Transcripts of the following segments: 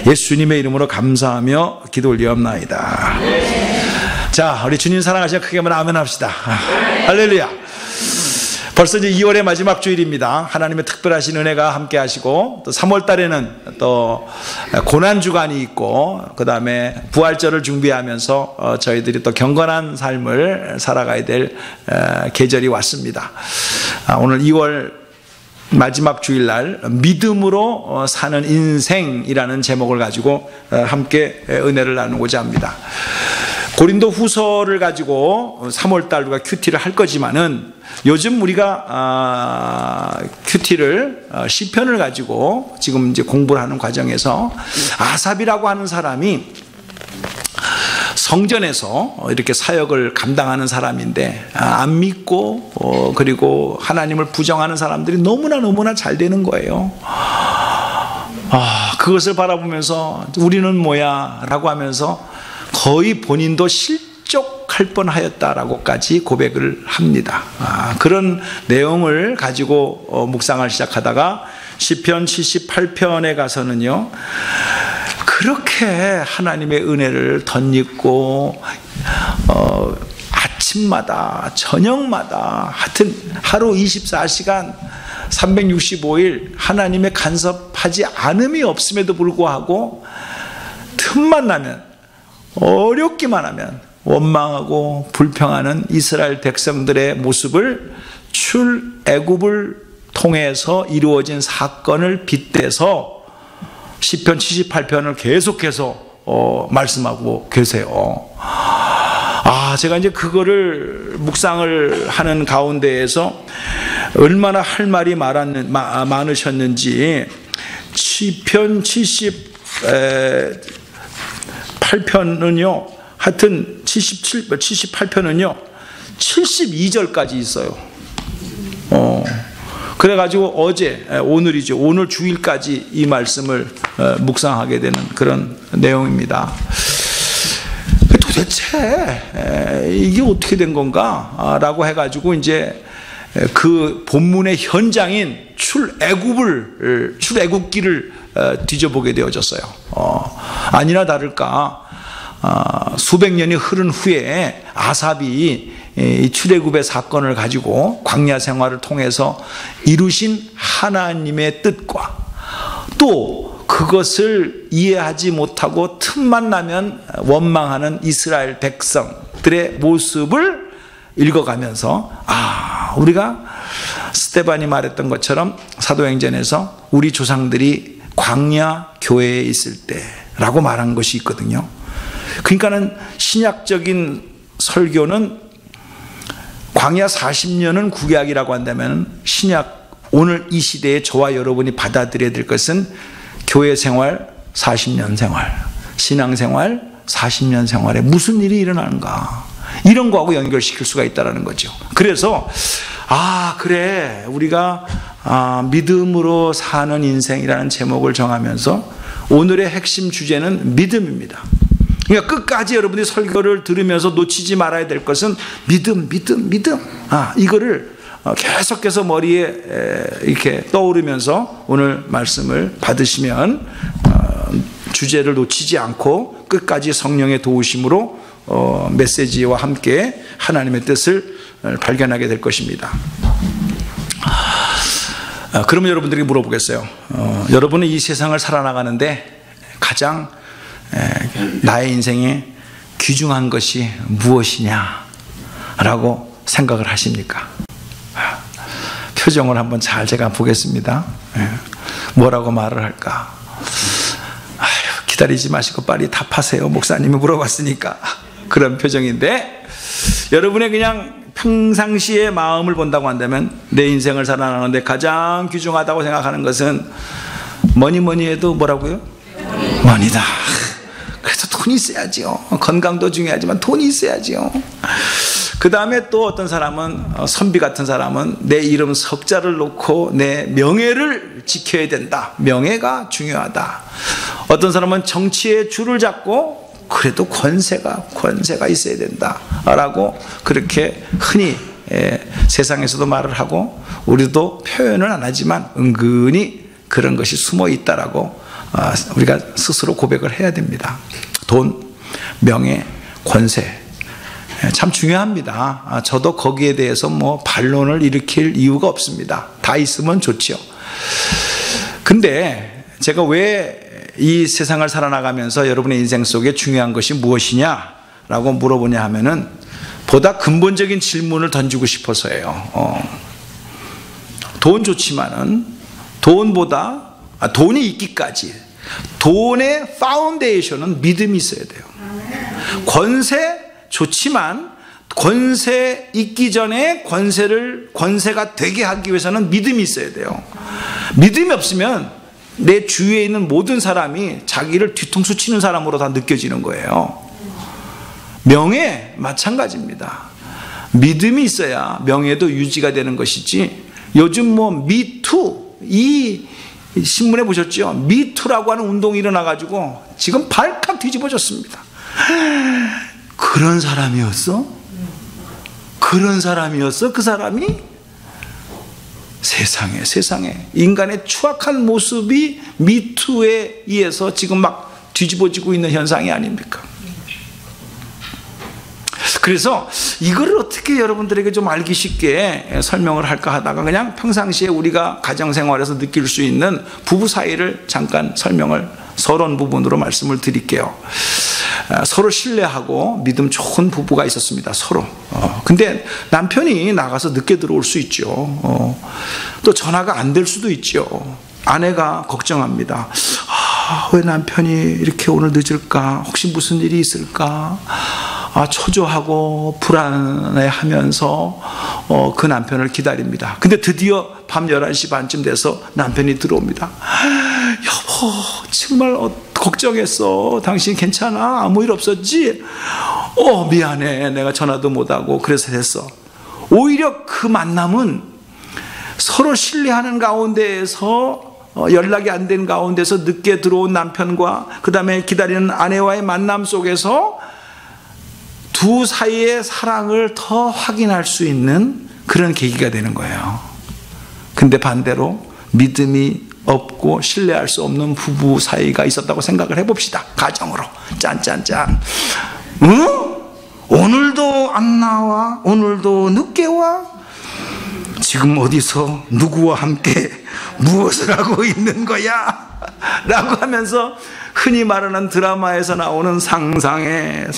예수님의 이름으로 감사하며 기도 올리옵나이다. 자, 우리 주님 사랑하시면 크게 한번 아멘 합시다. 할렐루야. 벌써 이제 2월의 마지막 주일입니다. 하나님의 특별하신 은혜가 함께 하시고, 또 3월 달에는 또 고난주간이 있고, 그 다음에 부활절을 준비하면서 저희들이 또 경건한 삶을 살아가야 될 계절이 왔습니다. 오늘 2월 마지막 주일날 믿음으로 사는 인생이라는 제목을 가지고 함께 은혜를 나누고자 합니다. 고린도 후서를 가지고 3월달 우리가 큐티를 할 거지만은 요즘 우리가 큐티를 시편을 가지고 지금 이제 공부를 하는 과정에서 아삽이라고 하는 사람이 성전에서 이렇게 사역을 감당하는 사람인데 안 믿고 그리고 하나님을 부정하는 사람들이 너무나 잘 되는 거예요. 그것을 바라보면서 우리는 뭐야 라고 하면서 거의 본인도 실족할 뻔하였다라고까지 고백을 합니다. 그런 내용을 가지고 묵상을 시작하다가 시편 78편에 가서는요, 그렇게 하나님의 은혜를 덧입고 아침마다 저녁마다 하여튼 하루 24시간 365일 하나님의 간섭하지 않음이 없음에도 불구하고 틈만 나면, 어렵기만 하면 원망하고 불평하는 이스라엘 백성들의 모습을 출애굽을 통해서 이루어진 사건을 빗대서 시편 78편을 계속해서 말씀하고 계세요. 제가 이제 그거를 묵상을 하는 가운데에서 얼마나 할 말이 많으셨는지, 시편 78편은요, 하여튼 78편은요 72절까지 있어요. 그래가지고 오늘이죠, 오늘 주일까지 이 말씀을 묵상하게 되는 그런 내용입니다. 도대체 이게 어떻게 된 건가 라고 해가지고 이제 그 본문의 현장인 출애굽기를 뒤져보게 되어졌어요. 아니나 다를까 수백 년이 흐른 후에 아삽이 이 출애굽의 사건을 가지고 광야 생활을 통해서 이루신 하나님의 뜻과 또 그것을 이해하지 못하고 틈만 나면 원망하는 이스라엘 백성들의 모습을 읽어가면서 우리가 스데반이 말했던 것처럼 사도행전에서 우리 조상들이 광야 교회에 있을 때라고 말한 것이 있거든요. 그러니까는 신약적인 설교는 광야 40년은 구약이라고 한다면 신약, 오늘 이 시대에 저와 여러분이 받아들여야 될 것은 교회 생활 40년 생활, 신앙 생활 40년 생활에 무슨 일이 일어나는가, 이런 거하고 연결시킬 수가 있다는 거죠. 그래서 그래, 우리가 믿음으로 사는 인생이라는 제목을 정하면서 오늘의 핵심 주제는 믿음입니다. 그러니까 끝까지 여러분들이 설교를 들으면서 놓치지 말아야 될 것은 믿음. 이거를 계속해서 머리에 이렇게 떠오르면서 오늘 말씀을 받으시면 주제를 놓치지 않고 끝까지 성령의 도우심으로 메시지와 함께 하나님의 뜻을 발견하게 될 것입니다. 그러면 여러분들에게 물어보겠어요. 여러분은 이 세상을 살아나가는데 가장 나의 인생에 귀중한 것이 무엇이냐라고 생각을 하십니까? 표정을 한번 잘 제가 보겠습니다. 뭐라고 말을 할까? 기다리지 마시고 빨리 답하세요. 목사님이 물어봤으니까. 그런 표정인데, 여러분의 그냥 평상시의 마음을 본다고 한다면 내 인생을 살아나가는데 가장 귀중하다고 생각하는 것은 뭐니 해도 뭐라고요? 머니다. 그래서 돈이 있어야지요. 건강도 중요하지만 돈이 있어야지요. 그 다음에 또 어떤 사람은, 선비 같은 사람은 내 이름 석자를 놓고 내 명예를 지켜야 된다. 명예가 중요하다. 어떤 사람은 정치의 줄을 잡고 그래도 권세가 있어야 된다 라고 그렇게 흔히 세상에서도 말을 하고, 우리도 표현은 안 하지만 은근히 그런 것이 숨어 있다라고 우리가 스스로 고백을 해야 됩니다. 돈, 명예, 권세 참 중요합니다. 저도 거기에 대해서 뭐 반론을 일으킬 이유가 없습니다. 다 있으면 좋지요. 근데 제가 왜 이 세상을 살아나가면서 여러분의 인생 속에 중요한 것이 무엇이냐라고 물어보냐 하면은 보다 근본적인 질문을 던지고 싶어서예요. 돈 좋지만은 돈보다 돈이 있기까지 돈의 파운데이션은 믿음이 있어야 돼요. 권세 좋지만 권세 있기 전에 권세가 되게 하기 위해서는 믿음이 있어야 돼요. 믿음이 없으면 내 주위에 있는 모든 사람이 자기를 뒤통수 치는 사람으로 다 느껴지는 거예요. 명예 마찬가지입니다. 믿음이 있어야 명예도 유지가 되는 것이지, 요즘 뭐 미투, 이 신문에 보셨죠? 미투라고 하는 운동이 일어나가지고 지금 발칵 뒤집어졌습니다. 그런 사람이었어? 그런 사람이었어? 그 사람이? 세상에 인간의 추악한 모습이 미투에 의해서 지금 막 뒤집어지고 있는 현상이 아닙니까? 그래서 이걸 어떻게 여러분들에게 좀 알기 쉽게 설명을 할까 하다가 그냥 평상시에 우리가 가정생활에서 느낄 수 있는 부부 사이를 잠깐 설명을 서론 부분으로 말씀을 드릴게요. 서로 신뢰하고 믿음 좋은 부부가 있었습니다. 서로. 근데 남편이 나가서 늦게 들어올 수 있죠. 또 전화가 안 될 수도 있죠. 아내가 걱정합니다. 왜 남편이 이렇게 오늘 늦을까? 혹시 무슨 일이 있을까? 초조하고 불안해하면서 그 남편을 기다립니다. 근데 드디어 밤 11시 반쯤 돼서 남편이 들어옵니다. 여보, 정말 걱정했어. 당신 괜찮아? 아무 일 없었지? 미안해. 내가 전화도 못하고 그래서 됐어. 오히려 그 만남은 서로 신뢰하는 가운데에서 연락이 안 된 가운데서 늦게 들어온 남편과 그 다음에 기다리는 아내와의 만남 속에서 두 사이의 사랑을 더 확인할 수 있는 그런 계기가 되는 거예요. 근데 반대로 믿음이 없고 신뢰할 수 없는 부부 사이가 있었다고 생각을 해봅시다. 가정으로 짠짠짠. 오늘도 안 나와? 오늘도 늦게 와? 지금 어디서 누구와 함께 무엇을 하고 있는 거야? 라고 하면서 흔히 말하는 드라마에서 나오는 상상을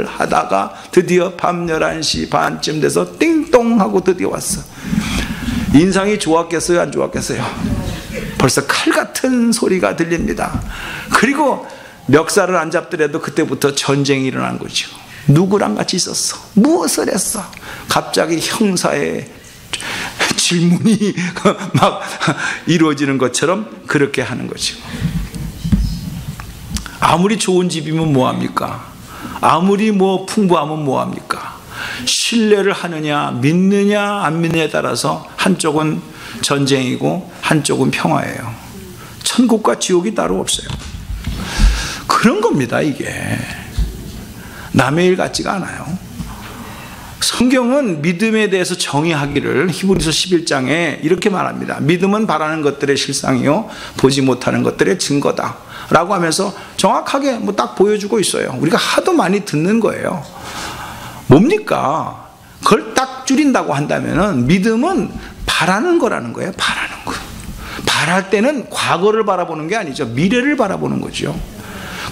하다가 드디어 밤 11시 반쯤 돼서 띵동 하고 드디어 왔어. 인상이 좋았겠어요? 안 좋았겠어요? 벌써 칼 같은 소리가 들립니다. 그리고 멱살을 안 잡더라도 그때부터 전쟁이 일어난 거죠. 누구랑 같이 있었어? 무엇을 했어? 갑자기 형사의 질문이 막 이루어지는 것처럼 그렇게 하는 거죠. 아무리 좋은 집이면 뭐합니까? 아무리 풍부하면 뭐합니까? 신뢰를 하느냐 믿느냐 안 믿느냐에 따라서 한쪽은 전쟁이고 한쪽은 평화예요. 천국과 지옥이 따로 없어요. 그런 겁니다. 이게 남의 일 같지가 않아요. 성경은 믿음에 대해서 정의하기를 히브리서 11장에 이렇게 말합니다. 믿음은 바라는 것들의 실상이요 보지 못하는 것들의 증거다 라고 하면서 정확하게 딱 보여주고 있어요. 우리가 하도 많이 듣는 거예요. 뭡니까? 그걸 딱 줄인다고 한다면은 믿음은 바라는 거라는 거예요. 바라는 거. 바랄 때는 과거를 바라보는 게 아니죠. 미래를 바라보는 거죠.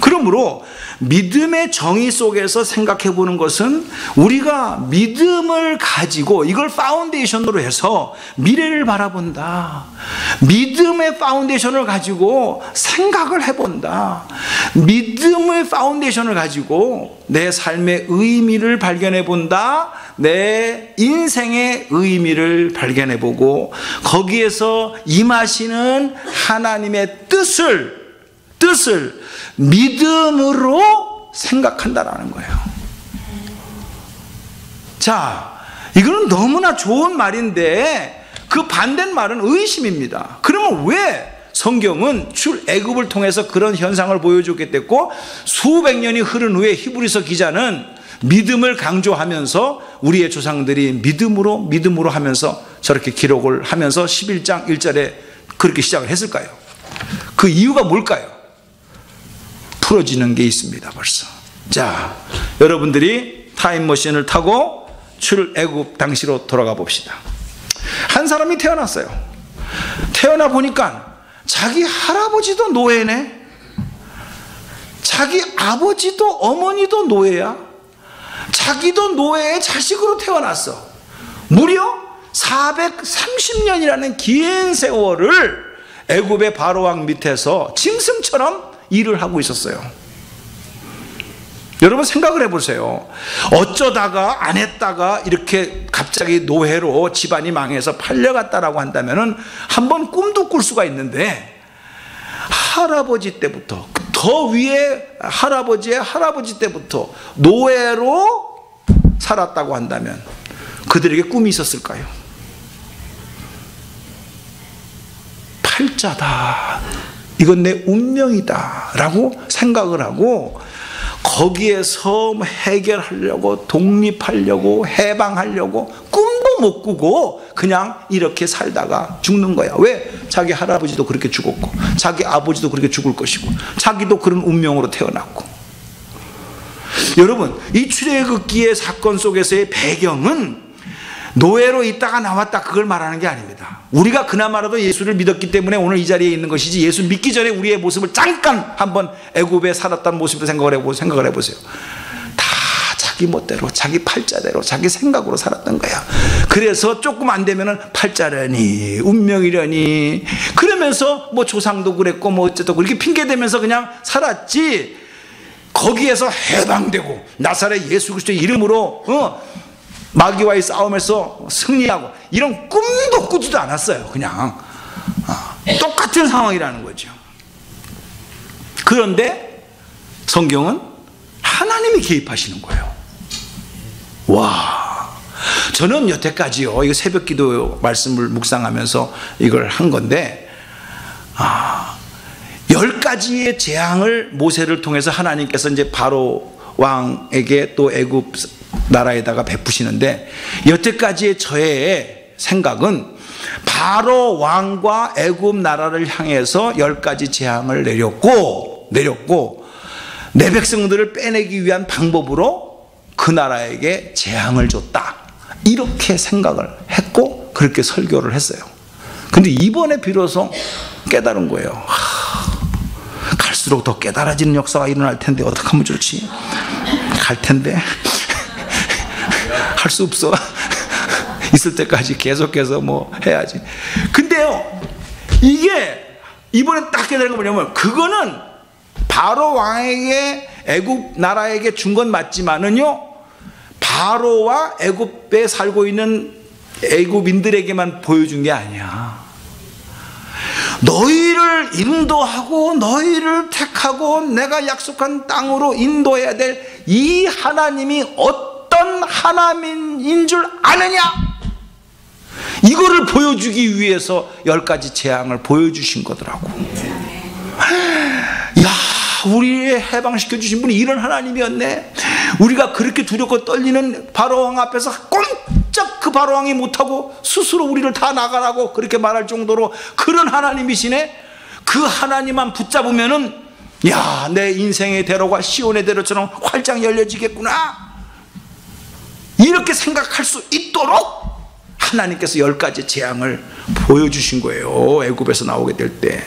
그러므로 믿음의 정의 속에서 생각해 보는 것은 우리가 믿음을 가지고 이걸 파운데이션으로 해서 미래를 바라본다. 믿음의 파운데이션을 가지고 생각을 해본다. 믿음의 파운데이션을 가지고 내 삶의 의미를 발견해 본다. 내 인생의 의미를 발견해 보고 거기에서 임하시는 하나님의 뜻을 믿음으로 생각한다라는 거예요. 자, 이거는 너무나 좋은 말인데 그 반대말은 의심입니다. 그러면 왜 성경은 출애굽을 통해서 그런 현상을 보여줬기 때문에 수백 년이 흐른 후에 히브리서 기자는 믿음을 강조하면서 우리의 조상들이 믿음으로 하면서 저렇게 기록을 하면서 11장 1절에 그렇게 시작을 했을까요? 그 이유가 뭘까요? 풀어지는 게 있습니다. 벌써. 자, 여러분들이 타임머신을 타고 출애굽 당시로 돌아가 봅시다. 한 사람이 태어났어요. 태어나 보니까 자기 할아버지도 노예네, 자기 아버지도 어머니도 노예야, 자기도 노예의 자식으로 태어났어. 무려 430년이라는 긴 세월을 애굽의 바로왕 밑에서 짐승처럼 일을 하고 있었어요. 여러분 생각을 해보세요. 어쩌다가 안 했다가 이렇게 갑자기 노예로 집안이 망해서 팔려갔다라고 한다면 한번 꿈도 꿀 수가 있는데, 할아버지 때부터, 더 위에 할아버지의 할아버지 때부터 노예로 살았다고 한다면 그들에게 꿈이 있었을까요? 팔자다, 이건 내 운명이다 라고 생각을 하고 거기에서 해결하려고, 독립하려고, 해방하려고 꿈도 못 꾸고 그냥 이렇게 살다가 죽는 거야. 왜? 자기 할아버지도 그렇게 죽었고 자기 아버지도 그렇게 죽을 것이고 자기도 그런 운명으로 태어났고. 여러분, 이 출애굽기의 사건 속에서의 배경은 노예로 있다가 나왔다, 그걸 말하는 게 아닙니다. 우리가 그나마라도 예수를 믿었기 때문에 오늘 이 자리에 있는 것이지, 예수 믿기 전에 우리의 모습을 잠깐 한번 애굽에 살았다는 모습을 생각을 해보세요. 다 자기 멋대로, 자기 팔자대로, 자기 생각으로 살았던 거야. 그래서 조금 안 되면은 팔자려니, 운명이려니, 그러면서 뭐 조상도 그랬고 뭐 어쨌든 그렇게 핑계대면서 그냥 살았지, 거기에서 해방되고 나사렛 예수 그리스도의 이름으로 마귀와의 싸움에서 승리하고 이런 꿈도 꾸지도 않았어요. 그냥 똑같은 상황이라는 거죠. 그런데 성경은 하나님이 개입하시는 거예요. 와, 저는 여태까지요, 이거 새벽기도 말씀을 묵상하면서 이걸 한 건데, 10가지의 재앙을 모세를 통해서 하나님께서 이제 바로 왕에게 또 애굽 나라에다가 베푸시는데, 여태까지의 저의 생각은 바로 왕과 애굽 나라를 향해서 10가지 재앙을 내렸고 내 백성들을 빼내기 위한 방법으로 그 나라에게 재앙을 줬다, 이렇게 생각을 했고 그렇게 설교를 했어요. 근데 이번에 비로소 깨달은 거예요. 갈수록 더 깨달아지는 역사가 일어날 텐데 어떻게 하면 좋지? 갈 텐데 할 수 없어. 있을 때까지 계속해서 뭐 해야지. 근데요, 이게 이번에 딱 깨달은 거 뭐냐면, 그거는 바로 왕에게, 애굽 나라에게 준 건 맞지만은요, 바로와 애굽에 살고 있는 애굽인들에게만 보여준 게 아니야. 너희를 인도하고 너희를 택하고 내가 약속한 땅으로 인도해야 될 이 하나님이 어떤 하나님인 줄 아느냐, 이거를 보여주기 위해서 10가지 재앙을 보여주신 거더라고. 야, 우리의 해방시켜 주신 분이 이런 하나님이었네. 우리가 그렇게 두렵고 떨리는 바로왕 앞에서 꼼짝 그 바로왕이 못하고 스스로 우리를 다 나가라고 그렇게 말할 정도로 그런 하나님이시네. 그 하나님만 붙잡으면은, 야, 내 인생의 대로가 시온의 대로처럼 활짝 열려지겠구나, 이렇게 생각할 수 있도록 하나님께서 10가지 재앙을 보여주신 거예요. 애굽에서 나오게 될 때.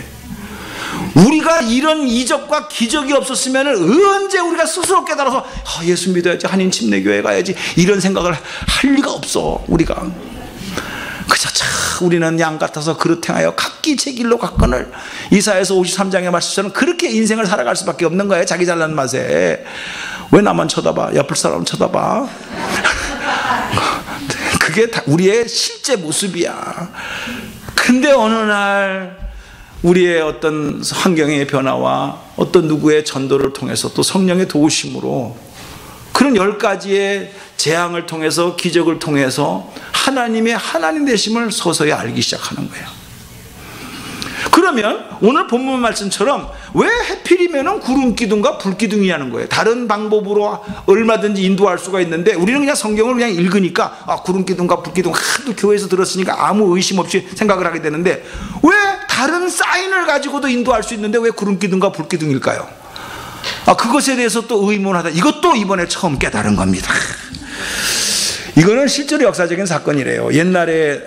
우리가 이런 이적과 기적이 없었으면 언제 우리가 스스로 깨달아서 예수 믿어야지, 한인 침례교회 가야지, 이런 생각을 할 리가 없어. 우리가 그저 우리는 양 같아서 그릇 행하여 각기 제 길로 갔거늘, 이사야서 53장의 말씀처럼 그렇게 인생을 살아갈 수밖에 없는 거예요. 자기 잘난 맛에. 왜 나만 쳐다봐? 옆을 사람 쳐다봐. 그게 다 우리의 실제 모습이야. 근데 어느 날 우리의 어떤 환경의 변화와 어떤 누구의 전도를 통해서 또 성령의 도우심으로 그런 10가지의 재앙을 통해서, 기적을 통해서 하나님의 하나님 되심을 서서히 알기 시작하는 거예요. 그러면 오늘 본문 말씀처럼 왜 하필이면 구름기둥과 불기둥이냐는 거예요. 다른 방법으로 얼마든지 인도할 수가 있는데 우리는 그냥 성경을 그냥 읽으니까 구름기둥과 불기둥 하도 교회에서 들었으니까 아무 의심 없이 생각을 하게 되는데, 왜 다른 사인을 가지고도 인도할 수 있는데 왜 구름기둥과 불기둥일까요? 그것에 대해서 또 의문하다. 이것도 이번에 처음 깨달은 겁니다. 이거는 실제로 역사적인 사건이래요. 옛날에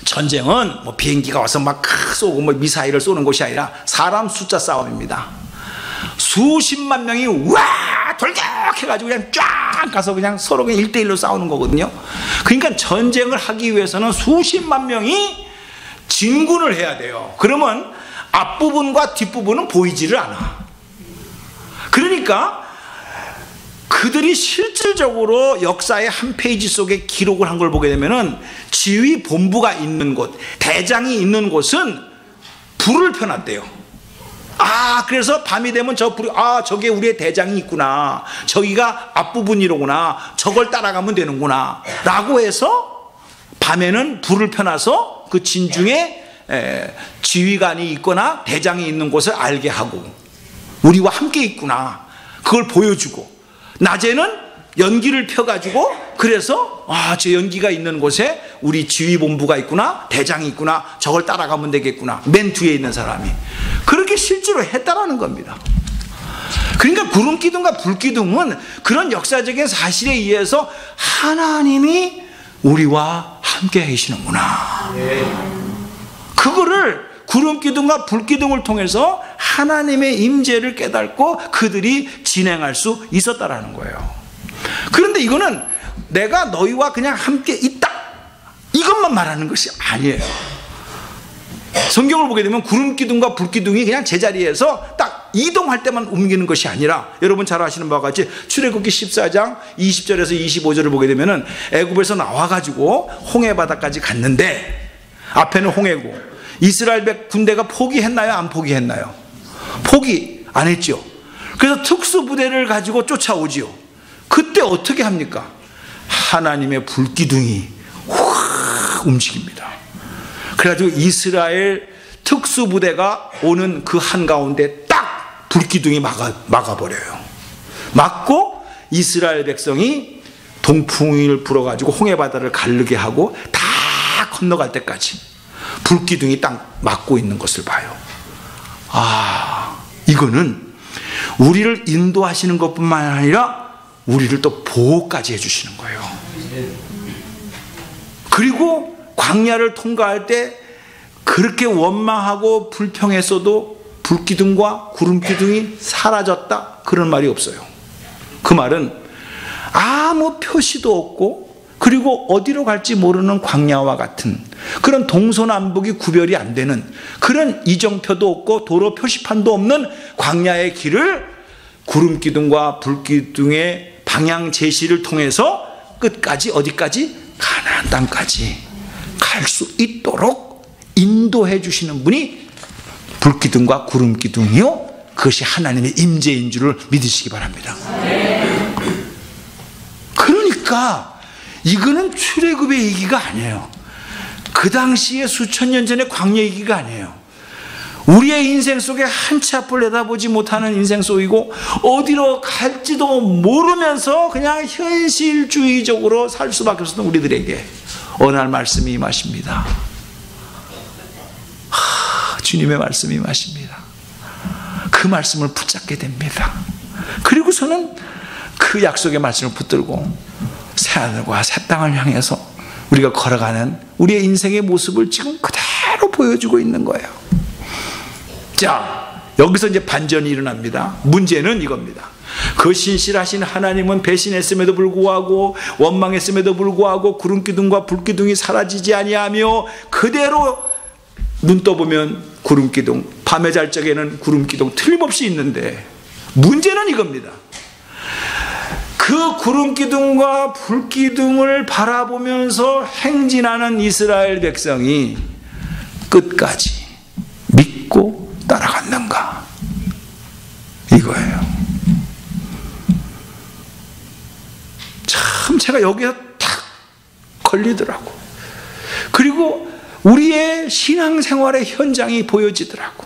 전쟁은 뭐 비행기가 와서 막 쏘고 뭐 미사일을 쏘는 것이 아니라 사람 숫자 싸움입니다. 수십만 명이 와 돌격해가지고 그냥 쫙 가서 그냥 서로 그냥 1대1로 싸우는 거거든요. 그러니까 전쟁을 하기 위해서는 수십만 명이 진군을 해야 돼요. 그러면 앞부분과 뒷부분은 보이지를 않아. 그러니까 그들이 실질적으로 역사의 한 페이지 속에 기록을 한 걸 보게 되면은 지휘 본부가 있는 곳, 대장이 있는 곳은 불을 펴놨대요. 그래서 밤이 되면 저 불이, 저게 우리의 대장이 있구나. 저기가 앞부분이로구나. 저걸 따라가면 되는구나. 라고 해서 밤에는 불을 펴놔서 그 진중에 지휘관이 있거나 대장이 있는 곳을 알게 하고 우리와 함께 있구나. 그걸 보여주고 낮에는 연기를 펴가지고 그래서 저 연기가 있는 곳에 우리 지휘본부가 있구나, 대장이 있구나, 저걸 따라가면 되겠구나. 맨 뒤에 있는 사람이 그렇게 실제로 했다라는 겁니다. 그러니까 구름기둥과 불기둥은 그런 역사적인 사실에 의해서 하나님이 우리와 함께 계시는구나. 그거를 구름기둥과 불기둥을 통해서 하나님의 임재를 깨닫고 그들이 진행할 수 있었다라는 거예요. 그런데 이거는 내가 너희와 그냥 함께 있다 이것만 말하는 것이 아니에요. 성경을 보게 되면 구름기둥과 불기둥이 그냥 제자리에서 딱 이동할 때만 옮기는 것이 아니라 여러분 잘 아시는 바와 같이 출애굽기 14장 20절에서 25절을 보게 되면 애굽에서 나와가지고 홍해바다까지 갔는데 앞에는 홍해고 이스라엘 군대가 포기했나요? 안 포기했나요? 포기 안 했죠. 그래서 특수부대를 가지고 쫓아오지요. 그때 어떻게 합니까? 하나님의 불기둥이 확 움직입니다. 그래가지고 이스라엘 특수부대가 오는 그 한가운데 딱 불기둥이 막아버려요. 막고 이스라엘 백성이 동풍을 불어가지고 홍해바다를 가르게 하고 다 건너갈 때까지 불기둥이 딱 막고 있는 것을 봐요. 이거는 우리를 인도하시는 것뿐만 아니라 우리를 또 보호까지 해주시는 거예요. 그리고 광야를 통과할 때 그렇게 원망하고 불평했어도 불기둥과 구름기둥이 사라졌다 그런 말이 없어요. 그 말은 아무 표시도 없고 그리고 어디로 갈지 모르는 광야와 같은 그런 동서남북이 구별이 안 되는 그런 이정표도 없고 도로 표시판도 없는 광야의 길을 구름기둥과 불기둥의 방향 제시를 통해서 끝까지 어디까지? 가나안 땅까지 갈 수 있도록 인도해 주시는 분이 불기둥과 구름기둥이요 그것이 하나님의 임재인 줄을 믿으시기 바랍니다. 그러니까 이거는 출애굽의 얘기가 아니에요. 그 당시에 수천 년 전에 광야 얘기가 아니에요. 우리의 인생 속에 한 치 앞을 내다보지 못하는 인생 속이고 어디로 갈지도 모르면서 그냥 현실주의적으로 살 수밖에 없었던 우리들에게 어느 날 말씀이 임하십니다. 주님의 말씀이 임하십니다. 그 말씀을 붙잡게 됩니다. 그리고서는 그 약속의 말씀을 붙들고 새하늘과 새 땅을 향해서 우리가 걸어가는 우리의 인생의 모습을 지금 그대로 보여주고 있는 거예요. 자, 여기서 이제 반전이 일어납니다. 문제는 이겁니다. 그 신실하신 하나님은 배신했음에도 불구하고 원망했음에도 불구하고 구름기둥과 불기둥이 사라지지 아니하며 그대로 눈 떠보면 구름기둥, 밤에 잘 적에는 구름기둥 틀림없이 있는데 문제는 이겁니다. 그 구름기둥과 불기둥을 바라보면서 행진하는 이스라엘 백성이 끝까지 믿고 따라갔는가? 이거예요. 참 제가 여기서 탁 걸리더라고. 그리고 우리의 신앙생활의 현장이 보여지더라고.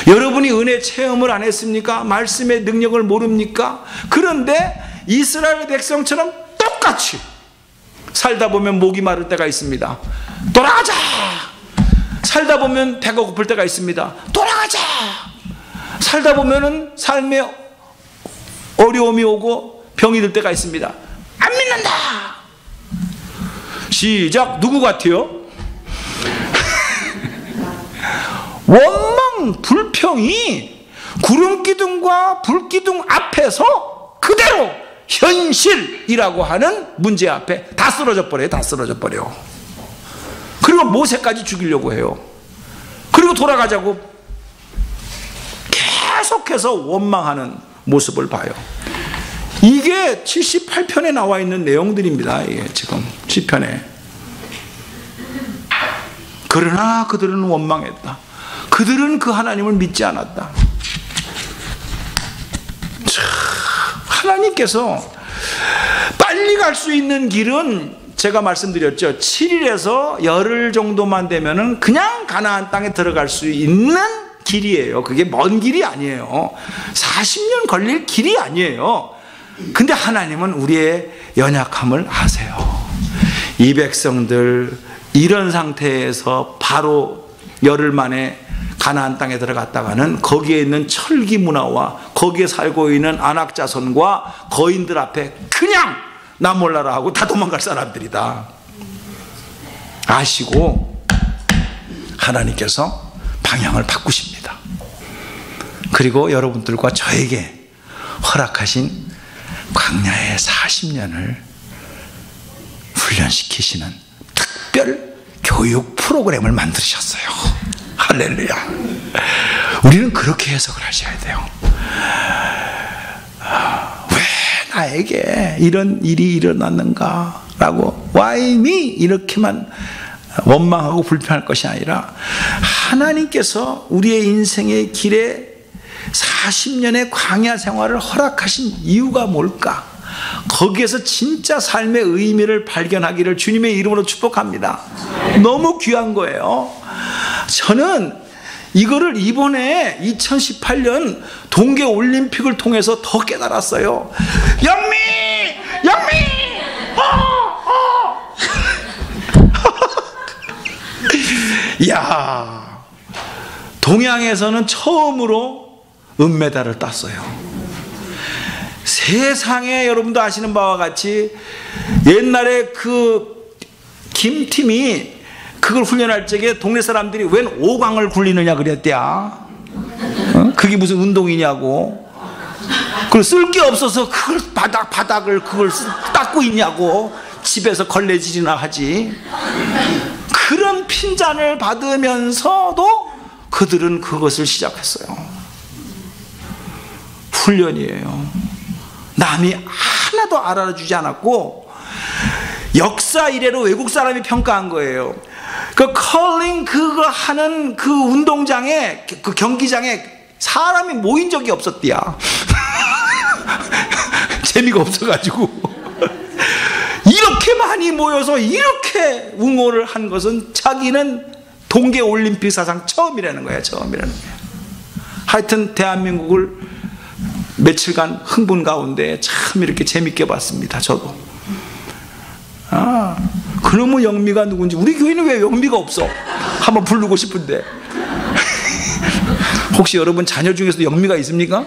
여러분이 은혜 체험을 안 했습니까? 말씀의 능력을 모릅니까? 그런데 이스라엘 백성처럼 똑같이 살다 보면 목이 마를 때가 있습니다. 돌아가자! 살다 보면 배가 고플 때가 있습니다. 돌아가자. 살다 보면은 삶에 어려움이 오고 병이 들 때가 있습니다. 안 믿는다. 시작. 누구 같아요? 원망 불평이 구름기둥과 불기둥 앞에서 그대로 현실이라고 하는 문제 앞에 다 쓰러져 버려요. 다 쓰러져 버려. 그리고 모세까지 죽이려고 해요. 그리고 돌아가자고 계속해서 원망하는 모습을 봐요. 이게 78편에 나와 있는 내용들입니다. 이게 지금 시편에. 그러나 그들은 원망했다. 그들은 그 하나님을 믿지 않았다. 하나님께서 빨리 갈 수 있는 길은 제가 말씀드렸죠. 7일에서 열흘 정도만 되면은 그냥 가나안 땅에 들어갈 수 있는 길이에요. 그게 먼 길이 아니에요. 40년 걸릴 길이 아니에요. 근데 하나님은 우리의 연약함을 아세요. 이 백성들 이런 상태에서 바로 열흘 만에 가나안 땅에 들어갔다가는 거기에 있는 철기 문화와 거기에 살고 있는 아낙 자손과 거인들 앞에 그냥 나 몰라라 하고 다 도망갈 사람들이다 아시고 하나님께서 방향을 바꾸십니다. 그리고 여러분들과 저에게 허락하신 광야의 40년을 훈련시키시는 특별 교육 프로그램을 만드셨어요. 할렐루야. 우리는 그렇게 해석을 하셔야 돼요. 왜 나에게 이런 일이 일어났는가 라고 Why me? 이렇게만 원망하고 불평할 것이 아니라 하나님께서 우리의 인생의 길에 40년의 광야 생활을 허락하신 이유가 뭘까? 거기에서 진짜 삶의 의미를 발견하기를 주님의 이름으로 축복합니다. 너무 귀한 거예요. 저는 이거를 이번에 2018년 동계올림픽을 통해서 더 깨달았어요. 영미! 이야, 동양에서는 처음으로 은메달을 땄어요. 세상에 여러분도 아시는 바와 같이 옛날에 그 김팀이 그걸 훈련할 적에 동네 사람들이 웬 오광을 굴리느냐 그랬대야. 그게 무슨 운동이냐고. 그걸 쓸 게 없어서 그걸 바닥을 그걸 닦고 있냐고. 집에서 걸레질이나 하지. 그런 핀잔을 받으면서도 그들은 그것을 시작했어요. 훈련이에요. 남이 하나도 알아주지 않았고 역사 이래로 외국 사람이 평가한 거예요. 그 컬링 그거 하는 그 운동장에 그 경기장에 사람이 모인 적이 없었대야. 재미가 없어가지고 이렇게 많이 모여서 이렇게 웅호를 한 것은 자기는 동계올림픽 사상 처음이라는 거야. 처음이라는 거야. 하여튼 대한민국을 며칠간 흥분 가운데 참 이렇게 재밌게 봤습니다. 저도. 그놈의 영미가 누군지. 우리 교회는 왜 영미가 없어? 한번 부르고 싶은데. 혹시 여러분 자녀 중에서도 영미가 있습니까?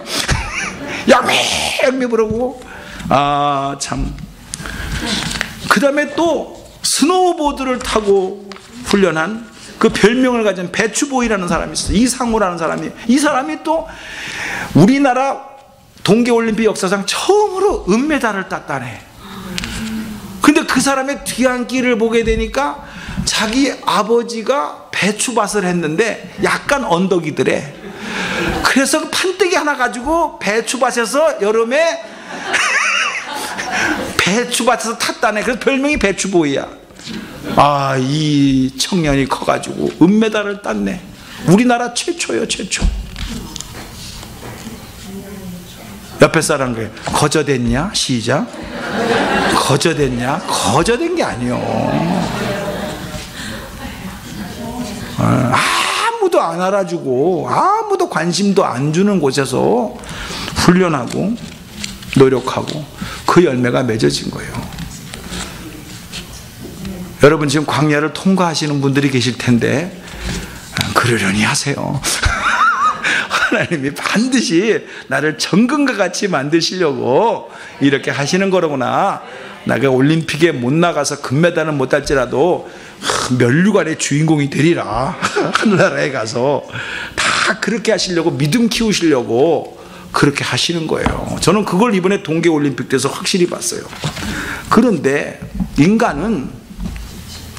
영미 부르고. 참. 그 다음에 또 스노우보드를 타고 훈련한 그 별명을 가진 배추보이라는 사람이 있어요. 이상우라는 사람이. 이 사람이 또 우리나라 동계올림픽 역사상 처음으로 은메달을 땄다네. 근데 그 사람의 뒤안길을 보게 되니까 자기 아버지가 배추밭을 했는데 약간 언덕이더래. 그래서 판때기 하나 가지고 배추밭에서 여름에 배추밭에서 탔다네. 그래서 별명이 배추보이야. 이 청년이 커가지고 은메달을 땄네. 우리나라 최초요, 최초. 옆에 사람에게 거저됐냐? 시작. 거저됐냐? 거저된 게 아니요. 아무도 안 알아주고 아무도 관심도 안 주는 곳에서 훈련하고 노력하고 그 열매가 맺어진 거예요. 여러분 지금 광야를 통과하시는 분들이 계실 텐데 그러려니 하세요. 하나님이 반드시 나를 정금과 같이 만드시려고 이렇게 하시는 거로구나. 내가 올림픽에 못 나가서 금메달은 못 딸지라도 면류관의 주인공이 되리라. 하늘나라에 가서 다 그렇게 하시려고, 믿음 키우시려고 그렇게 하시는 거예요. 저는 그걸 이번에 동계올림픽 때서 확실히 봤어요. 그런데 인간은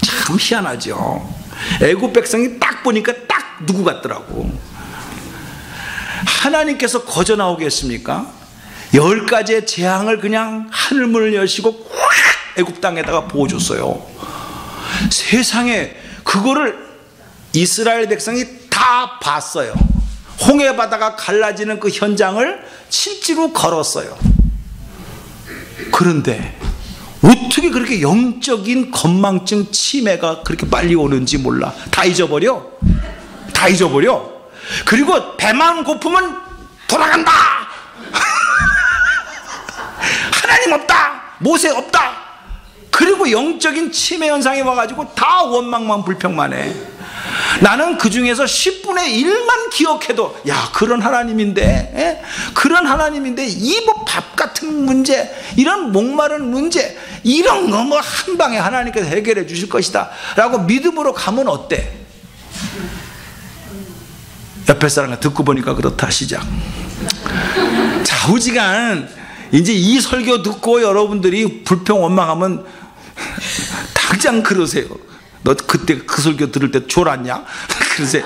참 희한하죠. 애국 백성이 딱 보니까 딱 누구 같더라고. 하나님께서 거저 나오겠습니까? 10가지의 재앙을 그냥 하늘문을 여시고 애굽 땅에다가 부어줬어요. 세상에 그거를 이스라엘 백성이 다 봤어요. 홍해 바다가 갈라지는 그 현장을 실제로 걸었어요. 그런데 어떻게 그렇게 영적인 건망증 치매가 그렇게 빨리 오는지 몰라. 다 잊어버려. 다 잊어버려. 그리고 배만 고프면 돌아간다. 하나님 없다. 모세 없다. 그리고 영적인 치매 현상이 와가지고 다 원망만 불평만 해. 나는 그 중에서 10분의 1만 기억해도, 야, 그런 하나님인데, 그런 하나님인데, 이 뭐 밥 같은 문제, 이런 목마른 문제, 이런 거 뭐 한 방에 하나님께서 해결해 주실 것이다 라고 믿음으로 가면 어때? 옆에 사람과 듣고 보니까 그렇다. 시작. 좌우지간 이제 이 설교 듣고 여러분들이 불평 원망하면 당장 그러세요. 너 그때 그 설교 들을 때 졸았냐? 그러세요.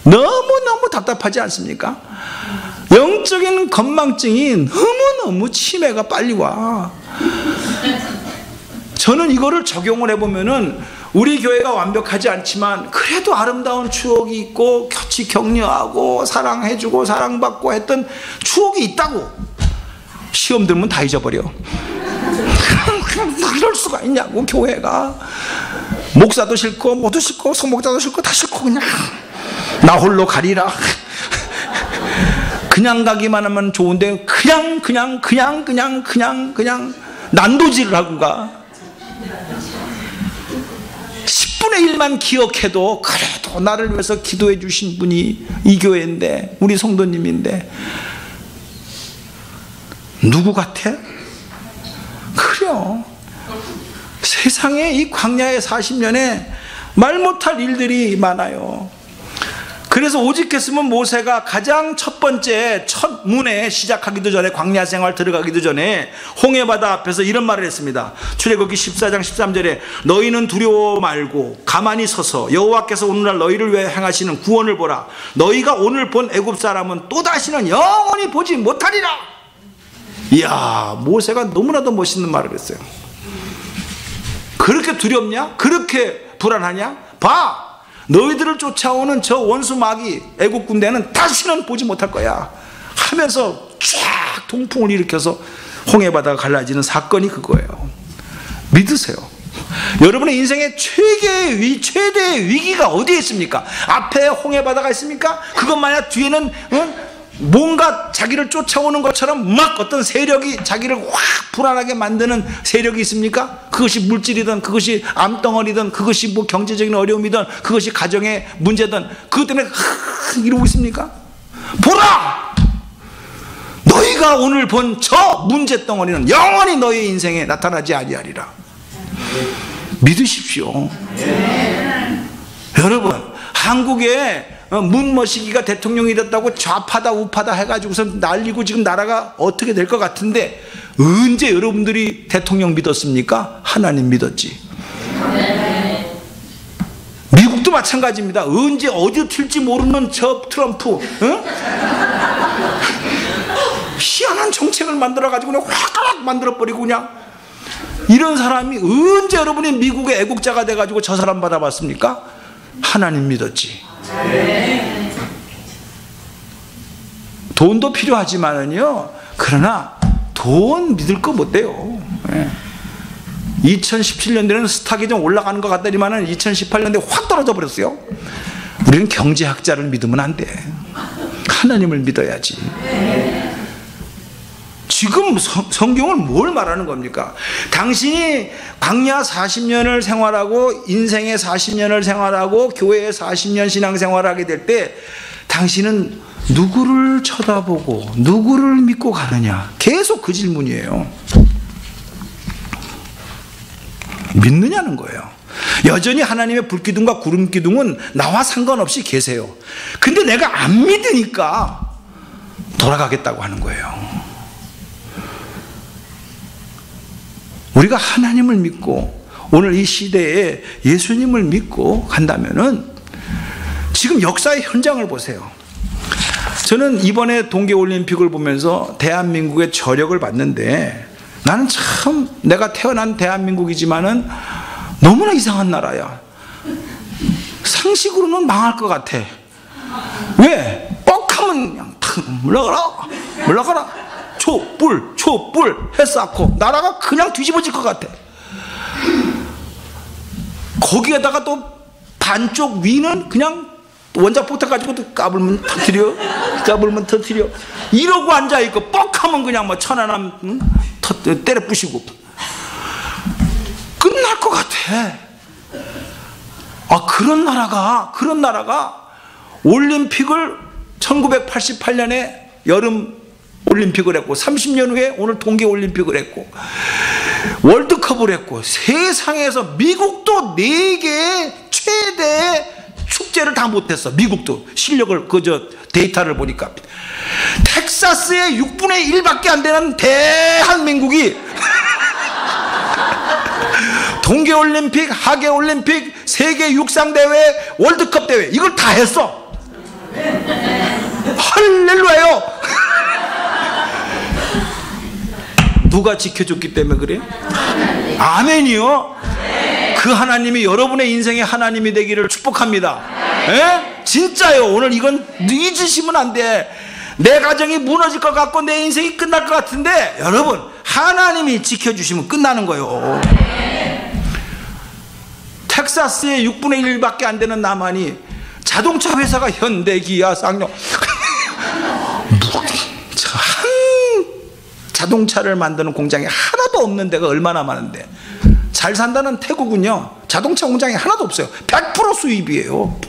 너무너무 답답하지 않습니까? 영적인 건망증이 너무너무 치매가 빨리 와. 저는 이거를 적용을 해보면은 우리 교회가 완벽하지 않지만 그래도 아름다운 추억이 있고 같이 격려하고 사랑해주고 사랑받고 했던 추억이 있다고. 시험 들면 다 잊어버려. 이럴 수가 있냐고. 교회가 목사도 싫고 모두 싫고 성목자도 싫고 다 싫고 그냥 나 홀로 가리라. 그냥 가기만 하면 좋은데 그냥 난도질을 하고 가. 10분의 1만 기억해도 그래도 나를 위해서 기도해 주신 분이 이 교회인데, 우리 성도님인데 누구 같아? 그래요. 세상에 이 광야의 40년에 말 못할 일들이 많아요. 그래서 오직했으면 모세가 가장 첫 번째 첫 문에 시작하기도 전에, 광야 생활 들어가기도 전에 홍해바다 앞에서 이런 말을 했습니다. 출애굽기 14장 13절에 너희는 두려워 말고 가만히 서서 여호와께서 오늘날 너희를 위해 행하시는 구원을 보라. 너희가 오늘 본 애굽 사람은 또다시는 영원히 보지 못하리라. 이야, 모세가 너무나도 멋있는 말을 했어요. 그렇게 두렵냐? 그렇게 불안하냐? 봐! 너희들을 쫓아오는 저 원수 마귀 애국 군대는 다시는 보지 못할 거야 하면서 쫙 동풍을 일으켜서 홍해바다가 갈라지는 사건이 그거예요. 믿으세요. 여러분의 인생의 최대의 위기가 어디에 있습니까? 앞에 홍해바다가 있습니까? 그것 마냥 뒤에는 뭔가 자기를 쫓아오는 것처럼 막 어떤 세력이 자기를 확 불안하게 만드는 세력이 있습니까? 그것이 물질이든 그것이 암덩어리든 그것이 뭐 경제적인 어려움이든 그것이 가정의 문제든 그것 때문에 이러고 있습니까? 보라! 너희가 오늘 본 저 문제덩어리는 영원히 너희 인생에 나타나지 아니하리라. 믿으십시오. 여러분, 한국에 문머시기가 대통령이 됐다고 좌파다 우파다 해가지고서 난리고 지금 나라가 어떻게 될 것 같은데, 언제 여러분들이 대통령 믿었습니까? 하나님 믿었지. 미국도 마찬가지입니다. 언제 어디로 튈지 모르는 저 트럼프, 희한한 정책을 만들어가지고 그냥 확 만들어버리고 그냥. 이런 사람이 언제 여러분이 미국의 애국자가 돼가지고 저 사람 받아봤습니까? 하나님 믿었지. 돈도 필요하지만은요, 그러나 돈 믿을 거 못 돼요. 2017년도에는 스탁이 좀 올라가는 것 같더니만은 2018년도에 확 떨어져 버렸어요. 우리는 경제학자를 믿으면 안 돼. 하나님을 믿어야지. 지금 성경은 뭘 말하는 겁니까? 당신이 광야 40년을 생활하고 인생의 40년을 생활하고 교회에 40년 신앙생활하게 될 때 당신은 누구를 쳐다보고 누구를 믿고 가느냐? 계속 그 질문이에요. 믿느냐는 거예요. 여전히 하나님의 불기둥과 구름기둥은 나와 상관없이 계세요. 근데 내가 안 믿으니까 돌아가겠다고 하는 거예요. 우리가 하나님을 믿고 오늘 이 시대에 예수님을 믿고 간다면은 지금 역사의 현장을 보세요. 저는 이번에 동계올림픽을 보면서 대한민국의 저력을 봤는데 나는 참 내가 태어난 대한민국이지만은 너무나 이상한 나라야. 상식으로는 망할 것 같아. 왜? 뻑하면 그냥 탁 물러가라 촛불 해쌓고 나라가 그냥 뒤집어질 것 같아. 거기에다가 또 반쪽 위는 그냥 원자폭탄 가지고 또 까불면 터뜨려 이러고 앉아있고 뻑하면 그냥 뭐 천안함 때려 부시고 끝날 것 같아. 그런 나라가 올림픽을 1988년에 여름 올림픽을 했고 30년 후에 오늘 동계올림픽을 했고 월드컵을 했고 세상에서 미국도 4개의 최대 축제를 다 못했어. 미국도 실력을 데이터를 보니까 텍사스의 6분의 1밖에 안 되는 대한민국이 동계올림픽, 하계올림픽, 세계 육상대회, 월드컵 대회 이걸 다 했어. 할렐루야요. 누가 지켜줬기 때문에 그래요? 아멘이요. 그 하나님이 여러분의 인생의 하나님이 되기를 축복합니다. 에? 진짜요. 오늘 이건 잊으시면 안 돼. 내 가정이 무너질 것 같고 내 인생이 끝날 것 같은데 여러분 하나님이 지켜주시면 끝나는 거예요. 텍사스의 6분의 1밖에 안 되는 남한이 자동차 회사가 현대, 기아, 쌍용 한 자동차를 만드는 공장이 하나도 없는 데가 얼마나 많은데 잘 산다는 태국은요 자동차 공장이 하나도 없어요. 100% 수입이에요.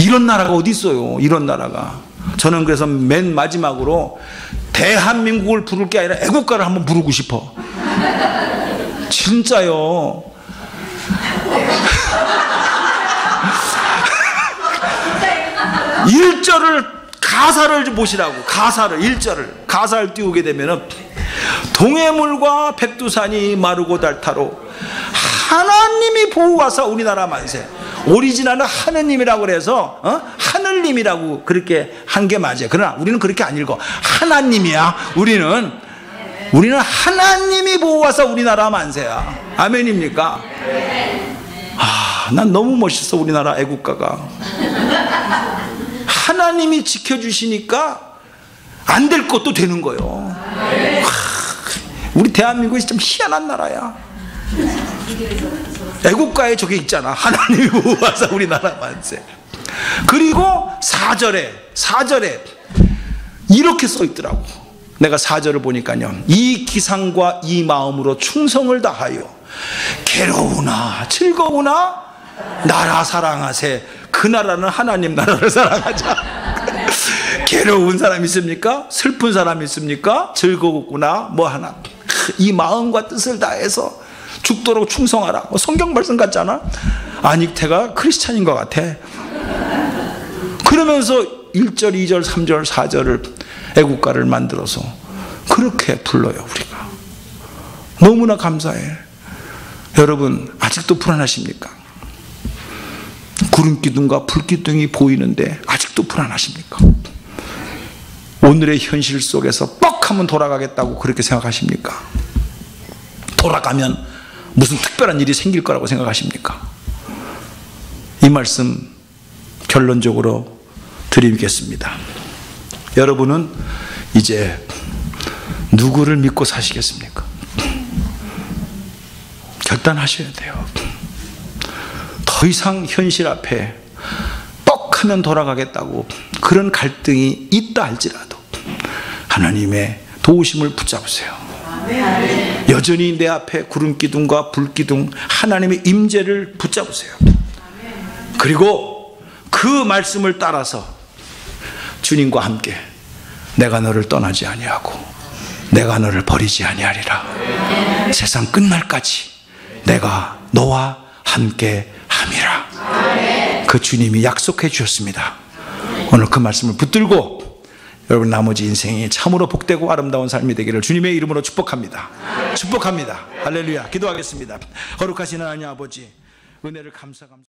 이런 나라가 어디 있어요. 이런 나라가. 저는 그래서 맨 마지막으로 대한민국을 부를 게 아니라 애국가를 한번 부르고 싶어. 진짜요. 가사를 보시라고. 가사를 띄우게 되면은 동해물과 백두산이 마르고 닳다로 하나님이 보호하사 우리나라 만세. 오리지널은 하느님이라고 그래서 하늘님이라고 그렇게 한 게 맞아요. 그러나 우리는 그렇게 안 읽어. 하나님이야. 우리는 하나님이 보호하사 우리나라 만세야. 아멘입니까? 난 너무 멋있어. 우리나라 애국가가 하나님이 지켜주시니까 안 될 것도 되는 거예요. 우리 대한민국이 좀 희한한 나라야. 애국가에 저게 있잖아. 하나님이 보호하사 우리나라 만세. 그리고 4절에 이렇게 써 있더라고. 내가 4절을 보니까요, 이 기상과 이 마음으로 충성을 다하여 괴로우나 즐거우나 나라 사랑하세. 그 나라는 하나님 나라를 사랑하자. 괴로운 사람 있습니까? 슬픈 사람 있습니까? 즐거웠구나 뭐 하나. 이 마음과 뜻을 다해서 죽도록 충성하라. 성경 말씀 같잖아. 안익태가 크리스찬인 것 같아. 그러면서 1절, 2절, 3절, 4절을 애국가를 만들어서 그렇게 불러요. 우리가 너무나 감사해. 여러분 아직도 불안하십니까? 구름기둥과 불기둥이 보이는데 아직도 불안하십니까? 오늘의 현실 속에서 뻑하면 돌아가겠다고 그렇게 생각하십니까? 돌아가면 무슨 특별한 일이 생길 거라고 생각하십니까? 이 말씀 결론적으로 드리겠습니다. 여러분은 이제 누구를 믿고 사시겠습니까? 결단하셔야 돼요. 더 이상 현실 앞에 뻑하면 돌아가겠다고 그런 갈등이 있다 할지라도 하나님의 도우심을 붙잡으세요. 여전히 내 앞에 구름기둥과 불기둥 하나님의 임재를 붙잡으세요. 그리고 그 말씀을 따라서 주님과 함께 내가 너를 떠나지 아니하고 내가 너를 버리지 아니하리라. 세상 끝날까지 내가 너와 함께 함이라. 그 주님이 약속해 주셨습니다. 오늘 그 말씀을 붙들고 여러분 나머지 인생이 참으로 복되고 아름다운 삶이 되기를 주님의 이름으로 축복합니다. 축복합니다. 할렐루야. 기도하겠습니다. 거룩하신 하나님 아버지, 은혜를 감사